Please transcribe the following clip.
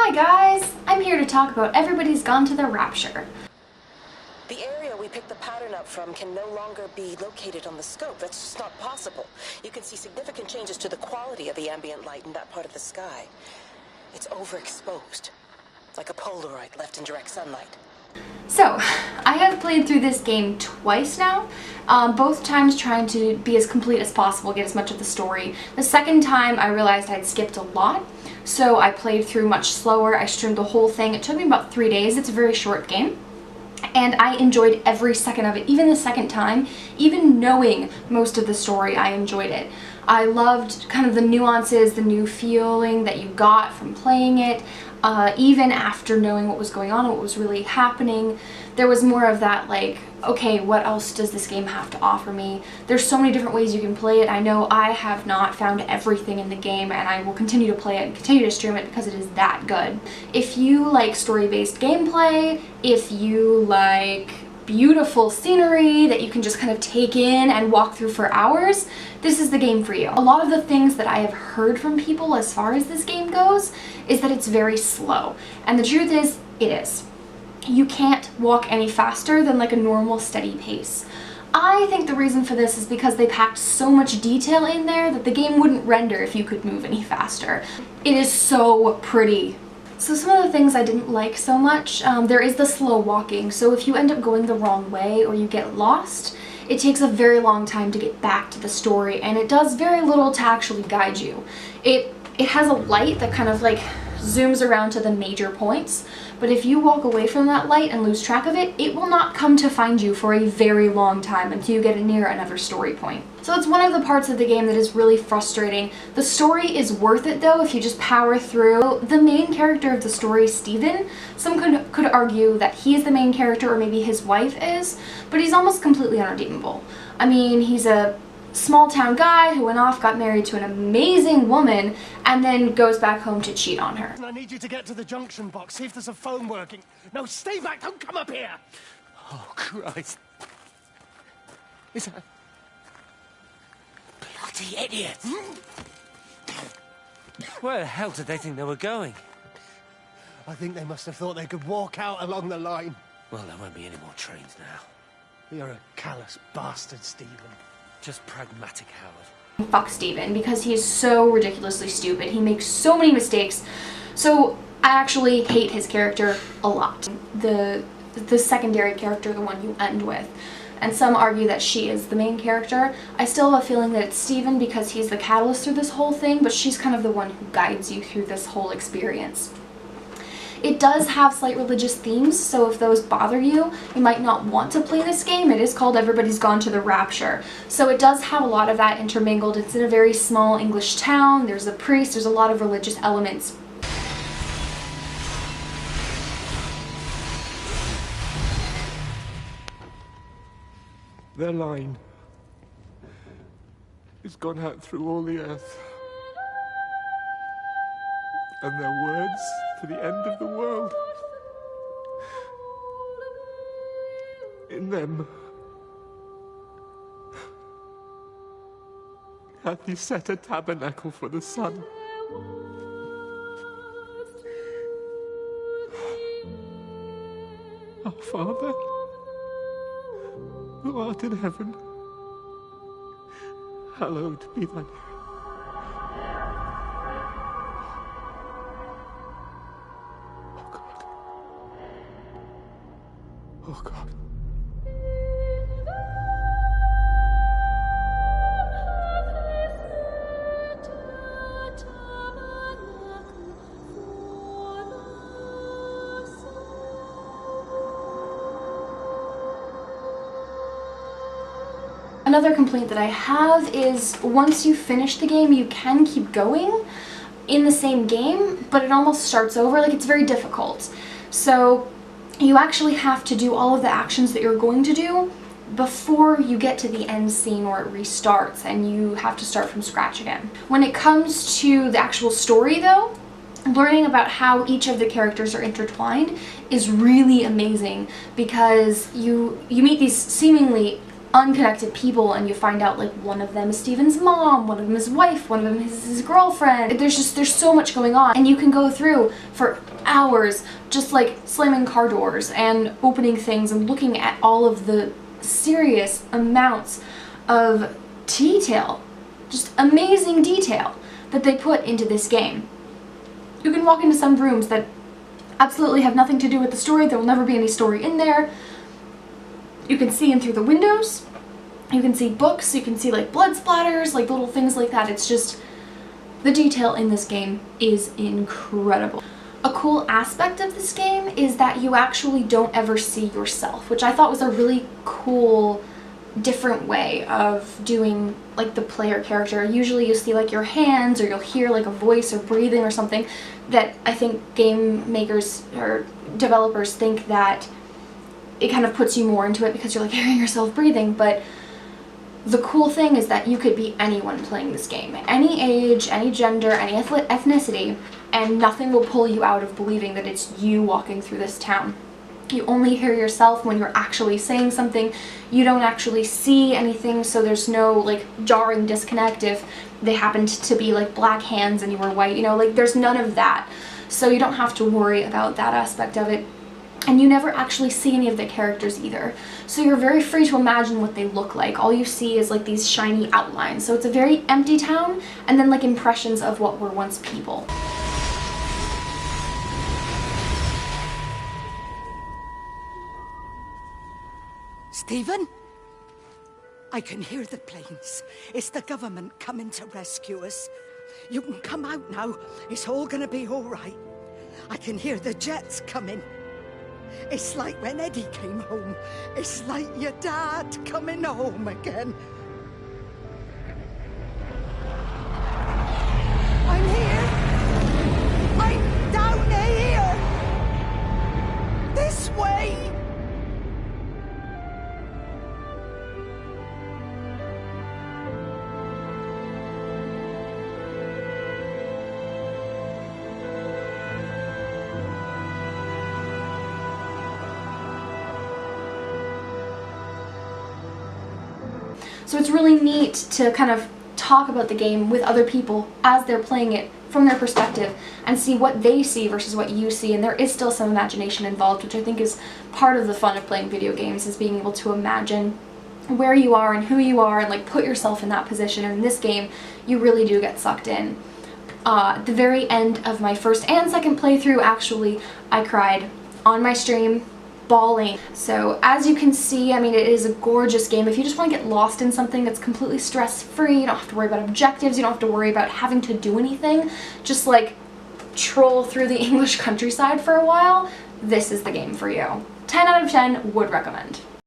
Hi guys! I'm here to talk about Everybody's Gone to the Rapture. The area we picked the pattern up from can no longer be located on the scope. That's just not possible. You can see significant changes to the quality of the ambient light in that part of the sky. It's overexposed, like a Polaroid left in direct sunlight. So, I have played through this game twice now, both times trying to be as complete as possible, get as much of the story. The second time I realized I'd skipped a lot, so I played through much slower. I streamed the whole thing. It took me about 3 days. It's a very short game. And I enjoyed every second of it, even the second time. Even knowing most of the story, I enjoyed it. I loved kind of the nuances, the new feeling that you got from playing it. Even after knowing what was going on and what was really happening, there was more of that like, okay, what else does this game have to offer me? There's so many different ways you can play it. I know I have not found everything in the game, and I will continue to play it and continue to stream it because it is that good. If you like story-based gameplay, if you like beautiful scenery that you can just kind of take in and walk through for hours, this is the game for you. A lot of the things that I have heard from people as far as this game goes is that it's very slow. And the truth is, it is. You can't walk any faster than like a normal steady pace. I think the reason for this is because they packed so much detail in there that the game wouldn't render if you could move any faster. It is so pretty. So some of the things I didn't like so much, there is the slow walking. So if you end up going the wrong way or you get lost, it takes a very long time to get back to the story, and it does very little to actually guide you. It has a light that kind of like zooms around to the major points, but if you walk away from that light and lose track of it, it will not come to find you for a very long time until you get near another story point. So it's one of the parts of the game that is really frustrating. The story is worth it though if you just power through. The main character of the story, Steven, some could argue that he is the main character or maybe his wife is, but he's almost completely unredeemable. I mean, he's a small town guy who went off, got married to an amazing woman, and then goes back home to cheat on her. I need you to get to the junction box, see if there's a phone working. No, stay back, don't come up here! Oh, Christ. Is that... Bloody idiot! Where the hell did they think they were going? I think they must have thought they could walk out along the line. Well, there won't be any more trains now. You're a callous bastard, Stephen. Just pragmatic, Howard. Fuck Steven, because he is so ridiculously stupid. He makes so many mistakes. So I actually hate his character a lot. The secondary character, the one you end with. And some argue that she is the main character. I still have a feeling that it's Steven because he's the catalyst through this whole thing, but she's kind of the one who guides you through this whole experience. It does have slight religious themes, so if those bother you, you might not want to play this game. It is called Everybody's Gone to the Rapture. So it does have a lot of that intermingled. It's in a very small English town. There's a priest. There's a lot of religious elements. Their line has gone out through all the earth. And their words to the end of the world. In them hath he set a tabernacle for the sun. Our Father, who art in heaven, hallowed be thy name. Oh God. Another complaint that I have is once you finish the game, you can keep going in the same game, but it almost starts over. Like, it's very difficult. So you actually have to do all of the actions that you're going to do before you get to the end scene where it restarts and you have to start from scratch again. When it comes to the actual story though, learning about how each of the characters are intertwined is really amazing because you meet these seemingly unconnected people, and you find out like one of them is Steven's mom, one of them is his wife, one of them is his girlfriend. There's so much going on, and you can go through for hours just like slamming car doors and opening things and looking at all of the serious amounts of detail, just amazing detail that they put into this game. You can walk into some rooms that absolutely have nothing to do with the story. There will never be any story in there. You can see in through the windows. You can see books. You can see like blood splatters, like little things like that. It's just, the detail in this game is incredible. A cool aspect of this game is that you actually don't ever see yourself, which I thought was a really cool, different way of doing like the player character. Usually you see like your hands, or you'll hear like a voice or breathing or something that I think game makers or developers think that it kind of puts you more into it because you're like hearing yourself breathing. But the cool thing is that you could be anyone playing this game, any age, any gender, any ethnicity, and nothing will pull you out of believing that it's you walking through this town. You only hear yourself when you're actually saying something. You don't actually see anything, so there's no like jarring disconnect if they happened to be like black hands and you were white, you know, like there's none of that. So you don't have to worry about that aspect of it. And you never actually see any of the characters either. So you're very free to imagine what they look like. All you see is like these shiny outlines. So it's a very empty town, and then like impressions of what were once people. Stephen? I can hear the planes. It's the government coming to rescue us. You can come out now. It's all gonna be all right. I can hear the jets coming. It's like when Eddie came home. It's like your dad coming home again. I'm here. I'm down here. This way. So it's really neat to kind of talk about the game with other people as they're playing it from their perspective and see what they see versus what you see. And there is still some imagination involved, which I think is part of the fun of playing video games, is being able to imagine where you are and who you are and like put yourself in that position. And in this game, you really do get sucked in. At the very end of my first and second playthrough, actually, I cried on my stream, bawling. So as you can see, I mean, it is a gorgeous game. If you just want to get lost in something that's completely stress-free, you don't have to worry about objectives, you don't have to worry about having to do anything, just like troll through the English countryside for a while, this is the game for you. 10 out of 10 would recommend.